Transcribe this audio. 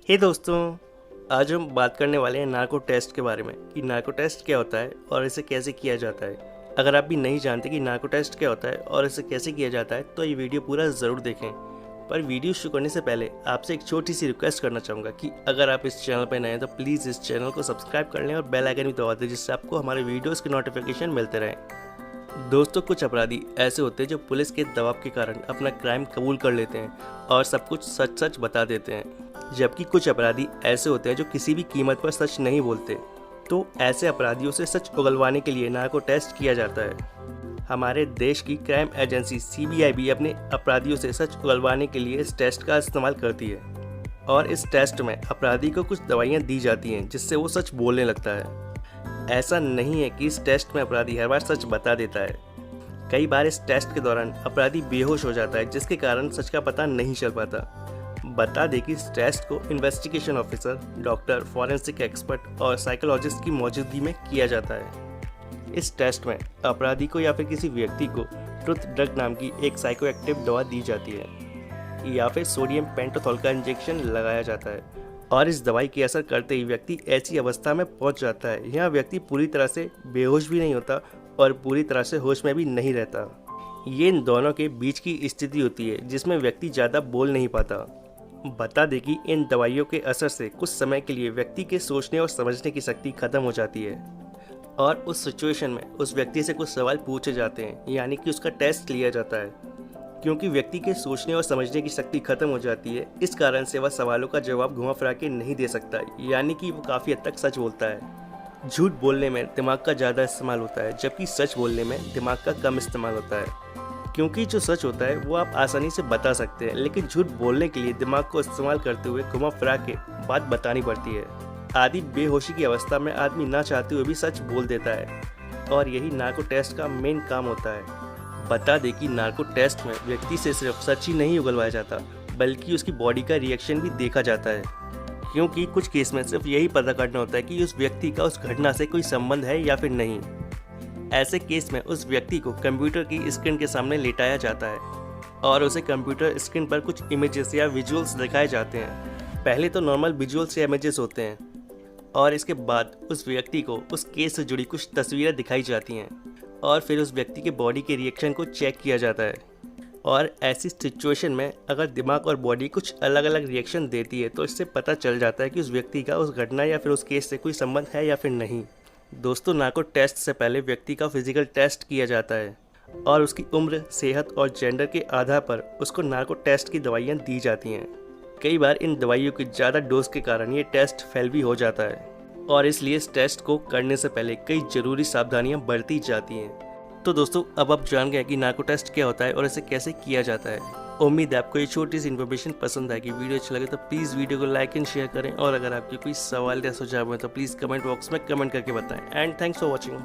हे दोस्तों, आज हम बात करने वाले हैं नार्को टेस्ट के बारे में कि नार्को टेस्ट क्या होता है और इसे कैसे किया जाता है। अगर आप भी नहीं जानते कि नार्को टेस्ट क्या होता है और इसे कैसे किया जाता है तो ये वीडियो पूरा ज़रूर देखें। पर वीडियो शुरू करने से पहले आपसे एक छोटी सी रिक्वेस्ट करना चाहूँगा कि अगर आप इस चैनल पर नए हैं तो प्लीज़ इस चैनल को सब्सक्राइब कर लें और बेल आइकन भी दबा दें, जिससे आपको हमारे वीडियोज़ के नोटिफिकेशन मिलते रहें। दोस्तों, कुछ अपराधी ऐसे होते हैं जो पुलिस के दबाव के कारण अपना क्राइम कबूल कर लेते हैं और सब कुछ सच सच बता देते हैं, जबकि कुछ अपराधी ऐसे होते हैं जो किसी भी कीमत पर सच नहीं बोलते। तो ऐसे अपराधियों से सच उगलवाने के लिए नार्को टेस्ट किया जाता है। हमारे देश की क्राइम एजेंसी सीबीआई भी अपने अपराधियों से सच उगलवाने के लिए इस टेस्ट का इस्तेमाल करती है और इस टेस्ट में अपराधी को कुछ दवाइयाँ दी जाती हैं जिससे वो सच बोलने लगता है। ऐसा नहीं है कि इस टेस्ट में अपराधी हर बार सच बता देता है। कई बार इस टेस्ट के दौरान अपराधी बेहोश हो जाता है, जिसके कारण सच का पता नहीं चल पाता। बता दें कि इस टेस्ट को investigation officer, doctor, forensic expert और साइकोलॉजिस्ट की मौजूदगी में किया जाता है। इस टेस्ट में अपराधी को या फिर किसी व्यक्ति को ट्रुथ ड्रग नाम की एक साइकोएक्टिव दवा दी जाती है या फिर सोडियम पेंटोथॉल का इंजेक्शन लगाया जाता है और इस दवाई के असर करते ही व्यक्ति ऐसी अवस्था में पहुंच जाता है। यह व्यक्ति पूरी तरह से बेहोश भी नहीं होता और पूरी तरह से होश में भी नहीं रहता। ये इन दोनों के बीच की स्थिति होती है जिसमें व्यक्ति ज़्यादा बोल नहीं पाता। बता दें कि इन दवाइयों के असर से कुछ समय के लिए व्यक्ति के सोचने और समझने की शक्ति खत्म हो जाती है और उस सिचुएशन में उस व्यक्ति से कुछ सवाल पूछे जाते हैं, यानी कि उसका टेस्ट लिया जाता है। क्योंकि व्यक्ति के सोचने और समझने की शक्ति खत्म हो जाती है, इस कारण से वह सवालों का जवाब घुमा फिरा के नहीं दे सकता, यानी कि वो काफ़ी हद तक सच बोलता है। झूठ बोलने में दिमाग का ज़्यादा इस्तेमाल होता है, जबकि सच बोलने में दिमाग का कम इस्तेमाल होता है। क्योंकि जो सच होता है वो आप आसानी से बता सकते हैं, लेकिन झूठ बोलने के लिए दिमाग को इस्तेमाल करते हुए घुमा फिरा के बात बतानी पड़ती है। आधी बेहोशी की अवस्था में आदमी ना चाहते हुए भी सच बोल देता है और यही नार्को टेस्ट का मेन काम होता है। बता दें कि नार्को टेस्ट में व्यक्ति से सिर्फ सच ही नहीं उगलवाया जाता, बल्कि उसकी बॉडी का रिएक्शन भी देखा जाता है। क्योंकि कुछ केस में सिर्फ यही पता करना होता है कि उस व्यक्ति का उस घटना से कोई संबंध है या फिर नहीं। ऐसे केस में उस व्यक्ति को कंप्यूटर की स्क्रीन के सामने लेटाया जाता है और उसे कंप्यूटर स्क्रीन पर कुछ इमेजेस या विजुअल्स दिखाए जाते हैं। पहले तो नॉर्मल विजुअल्स या इमेजेस होते हैं और इसके बाद उस व्यक्ति को उस केस से जुड़ी कुछ तस्वीरें दिखाई जाती हैं और फिर उस व्यक्ति के बॉडी के रिएक्शन को चेक किया जाता है। और ऐसी सिचुएशन में अगर दिमाग और बॉडी कुछ अलग अलग रिएक्शन देती है तो इससे पता चल जाता है कि उस व्यक्ति का उस घटना या फिर उस केस से कोई संबंध है या फिर नहीं। दोस्तों, नार्को टेस्ट से पहले व्यक्ति का फिजिकल टेस्ट किया जाता है और उसकी उम्र, सेहत और जेंडर के आधार पर उसको नार्को टेस्ट की दवाइयाँ दी जाती हैं। कई बार इन दवाइयों की ज़्यादा डोज के कारण ये टेस्ट फेल भी हो जाता है और इसलिए इस टेस्ट को करने से पहले कई ज़रूरी सावधानियां बरती जाती हैं। तो दोस्तों, अब आप जान गए कि नार्को टेस्ट क्या होता है और इसे कैसे किया जाता है। उम्मीद है आपको ये छोटी सी इन्फॉर्मेशन पसंद आएगी। वीडियो अच्छा लगे तो प्लीज़ वीडियो को लाइक एंड शेयर करें और अगर आपके कोई सवाल या सुझाव है तो प्लीज़ कमेंट बॉक्स में कमेंट करके बताएं। And thanks for watching.